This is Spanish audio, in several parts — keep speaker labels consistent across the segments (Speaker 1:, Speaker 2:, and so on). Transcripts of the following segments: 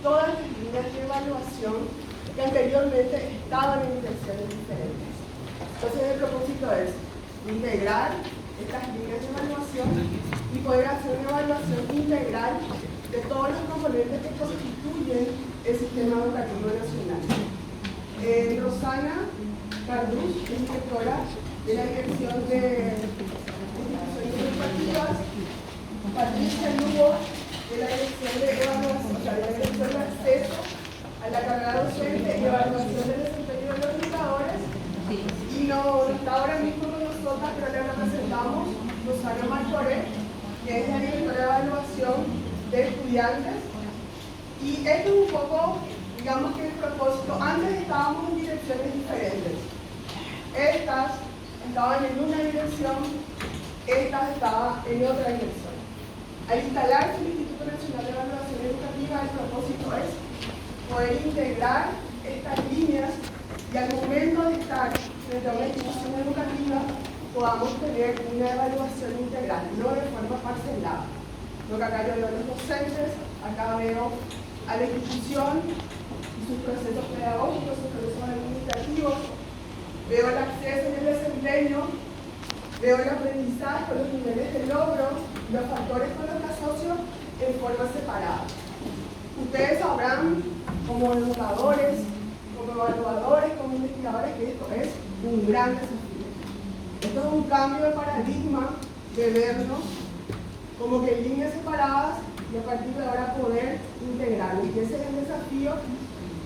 Speaker 1: todas las líneas de evaluación que anteriormente estaban en direcciones diferentes. Entonces el propósito es integrar estas líneas de evaluación y poder hacer una evaluación integral de todos los componentes que constituyen el sistema educativo nacional. Rosana Cardús es directora de la Dirección de Instituciones Educativas, Patricia Lugo de la Dirección de Evaluación, de la Dirección de Acceso a la Carrera Docente y Evaluación del Desempeño de los Educadores, y no está ahora mismo con nosotras, pero le representamos Rosario Martoré, que es la directora de evaluación de estudiantes. Y esto es un poco, digamos que el propósito. Antes estábamos en direcciones diferentes. Estas estaban en una dirección, estas estaban en otra dirección. Al instalarse el Instituto Nacional de Evaluación Educativa, el propósito es poder integrar estas líneas y al momento de estar frente a una institución educativa podamos tener una evaluación integral, no de forma parcelada. Lo que acá yo veo a los docentes, acá veo a la institución y sus procesos pedagógicos, sus procesos administrativos, veo el acceso y el desempeño, veo el aprendizaje, los niveles de logro, los factores con los que asocio en forma separada. Ustedes sabrán, como educadores, como evaluadores, como investigadores, que esto es un gran desafío. Esto es un cambio de paradigma de vernos como que en líneas separadas y a partir de ahora poder integrarlos. Y ese es el desafío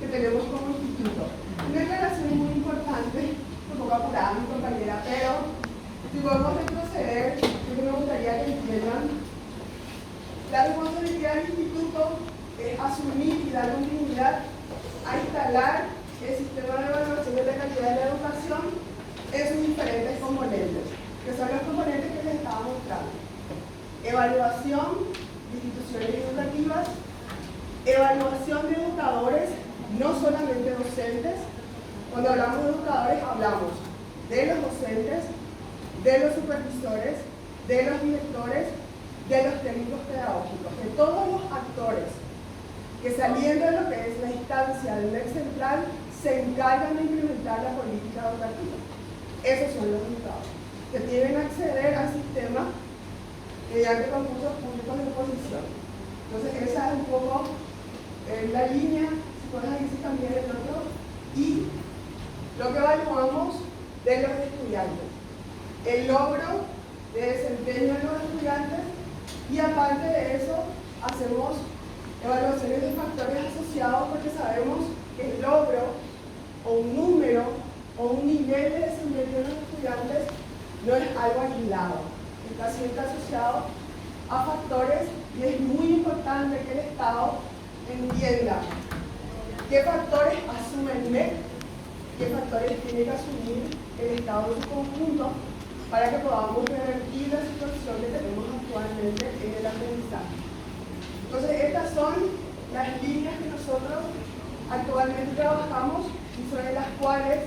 Speaker 1: que tenemos como instituto. Una declaración muy importante, un poco apurada mi compañera, pero si podemos retroceder, yo me gustaría que entiendan la responsabilidad del instituto es asumir y dar continuidad a instalar el sistema de evaluación de la calidad de la educación en sus diferentes componentes, que son los componentes que les estaba mostrando. Evaluación de instituciones educativas, evaluación de educadores, no solamente docentes. Cuando hablamos de educadores hablamos de los docentes, de los supervisores, de los directores, de los técnicos pedagógicos, de todos los actores que saliendo de lo que es la instancia del MEC central se encargan de implementar la política educativa. Esos son los resultados, que tienen que acceder al sistema mediante concursos públicos de oposición. Entonces esa es un poco la línea, si puedes ahí también el otro, y lo que evaluamos de los estudiantes, el logro de desempeño de los estudiantes, y aparte de eso hacemos evaluaciones de factores asociados porque sabemos que el logro o un número o un nivel de desempeño de los estudiantes no es algo aislado, está siempre asociado a factores y es muy importante que el Estado entienda qué factores asume el MEC, qué factores tiene que asumir el Estado en su conjunto para que podamos revertir la situación que tenemos actualmente en el aprendizaje. Entonces, estas son las líneas que nosotros actualmente trabajamos y sobre las cuales,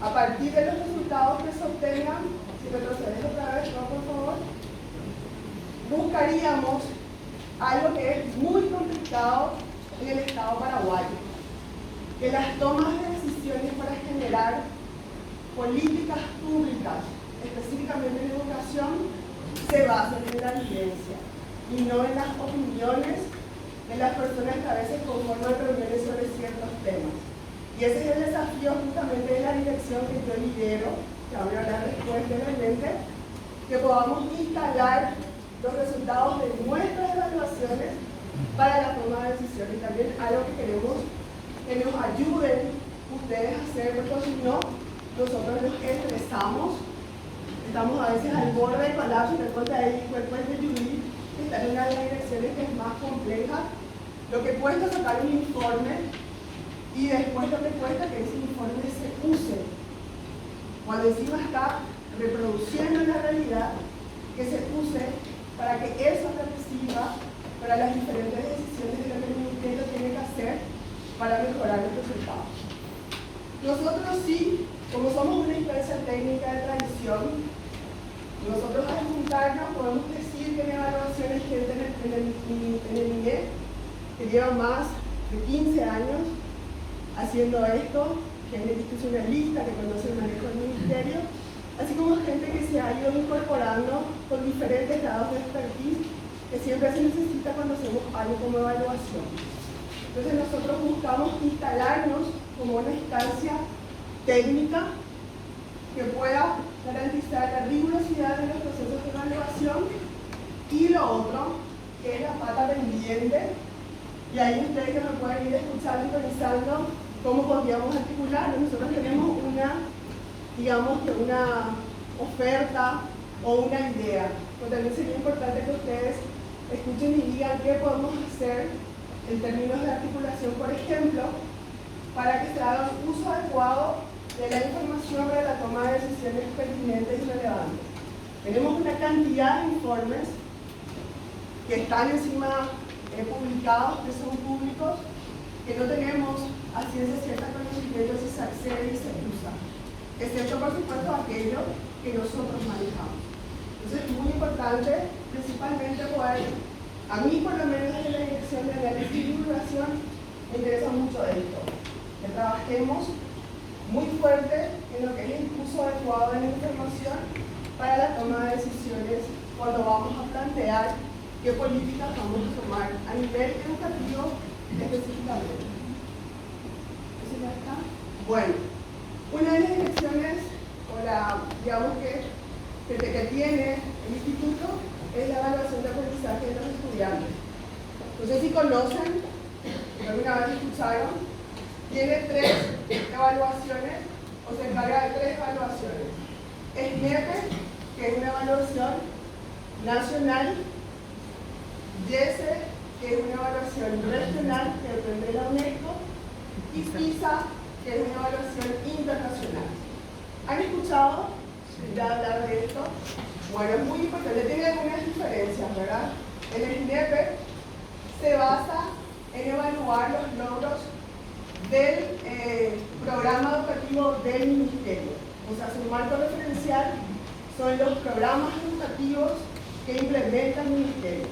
Speaker 1: a partir de los resultados que se obtengan, si retrocedes otra vez, no, por favor, buscaríamos algo que es muy complicado en el Estado paraguayo, que las tomas de decisiones para generar políticas públicas, específicamente en educación, se basen en la evidencia y no en las opiniones de las personas que a veces conforman reuniones sobre ciertos temas. Y ese es el desafío justamente de la dirección que yo lidero, que voy a hablar después brevemente, que podamos instalar los resultados de nuestras evaluaciones para la toma de decisiones. Y también algo que queremos que nos ayuden ustedes a hacer, porque si no, nosotros nos estresamos, estamos a veces al borde del colapso, y cuenta el cuerpo de Judith, que está en una de las direcciones que es más compleja, lo que cuesta sacar un informe y después lo que cuesta que ese informe se use. Cuando encima está reproduciendo la realidad, que se use para que eso sirva para las diferentes decisiones de lo que el ministerio tiene que hacer para mejorar los resultados. Nosotros sí, como somos una instancia técnica de tradición, nosotros al juntarnos podemos decir que en evaluaciones que en el INE, que lleva más de 15 años haciendo esto, gente institucionalista que conoce el manejo del ministerio, así como gente que se ha ido incorporando con diferentes grados de expertise que siempre se necesita cuando hacemos algo como evaluación. Entonces nosotros buscamos instalarnos como una instancia técnica que pueda garantizar la rigurosidad de los procesos de evaluación, y lo otro, que es la pata pendiente, y ahí ustedes que me pueden ir escuchando y pensando cómo podríamos articular. Nosotros tenemos digamos que una oferta o una idea, pero también sería importante que ustedes escuchen y digan qué podemos hacer en términos de articulación, por ejemplo, para que se haga un uso adecuado de la información para la toma de decisiones pertinentes y relevantes. Tenemos una cantidad de informes que están encima publicados, que son públicos, que no tenemos a ciencia cierta conocimiento si se accede y se usa, excepto por supuesto aquello que nosotros manejamos. Entonces es muy importante principalmente poder, a mí por lo menos desde la dirección de análisis y divulgación me interesa mucho esto, que trabajemos muy fuerte en lo que es el uso adecuado de la información para la toma de decisiones cuando vamos a plantear qué políticas vamos a tomar a nivel educativo específicamente. ¿Eso ya está? Bueno, una de las direcciones, o digamos que tiene el instituto, es la evaluación de aprendizaje de los estudiantes. No sé si conocen, alguna vez escucharon, tiene 3 evaluaciones, o se encarga de 3 evaluaciones. Es NEPE, que es una evaluación nacional, YESE, que es una evaluación regional que depende de la UNESCO, y PISA, que es una evaluación internacional. ¿Han escuchado ya hablar de esto? Bueno, es muy importante, tiene algunas diferencias, ¿verdad? El SNEPE se basa en evaluar los logros del programa educativo del ministerio. O sea, su marco referencial son los programas educativos que implementa el ministerio.